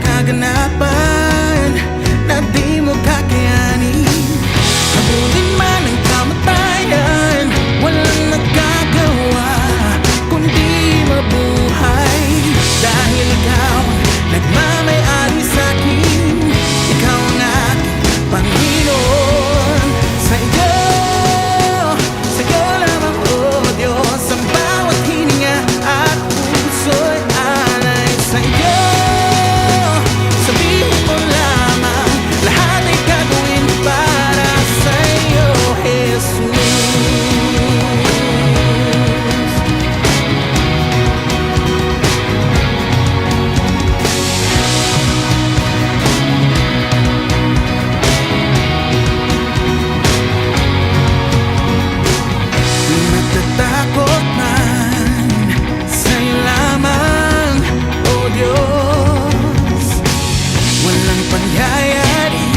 kaganapan na di mo kakayanin. Habulin man ang kamatayan, walang nagagawa kundi mabuhay. Dahil ikaw nagmamay-ari sa'kin, ikaw ang aking Panginoon. Sa'yo lamang, oh Diyos, ang bawat hininga at puso'y alay sa'yo. Sabihin mo lamang, lahat ay gagawin para sa'yo, Jesus. Natatakot man, sa'yo lamang, oh Diyos. Walang pangyayari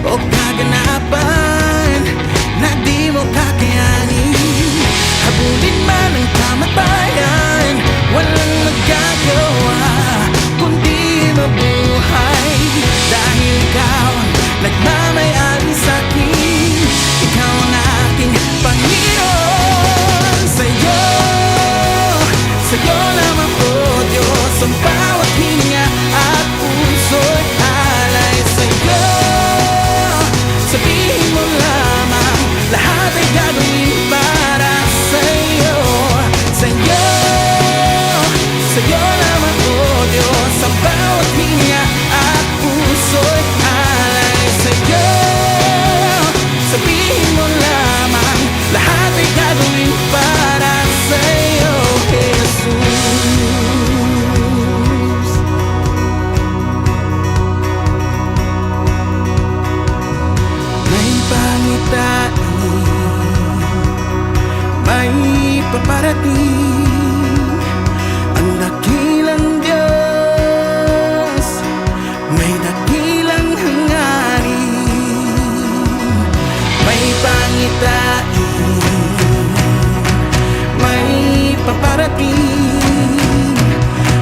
o kaganapan na di mo kakayanin. Habulin man ang kamatayan, walang magagawa kundi mabuhay. Dahil ikaw nagmamay-ari sa'kin, ikaw ang aking Panginoon. Sa'yo lamang, oh Diyos, ang bawat hininga at puso'y alay sa'yo. Sabihin mo lamang, lahat ay gagawin para sa'yo. Sa'yo lamang, oh Diyos, ang bawat hininga at puso'y alay sa'yo. Sabihin mo lamang, lahat ay gagawin para sa'yo, Jesus. May pangitain, may paparating, ang dakilang Diyos, may dakilang hangarin. May pangitain, may paparating,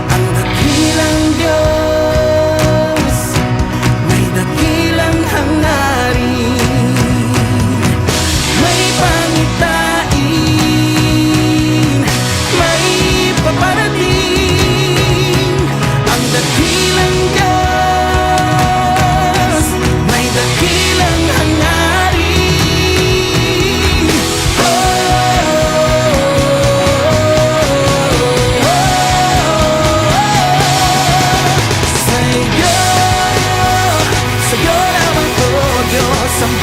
ang dakilang Diyos, may dakilang hangarin. May pangitain, may paparating, ang dakilang Diyos, may dakilang hangarin. Sa'yo lamang, oh Diyos, ang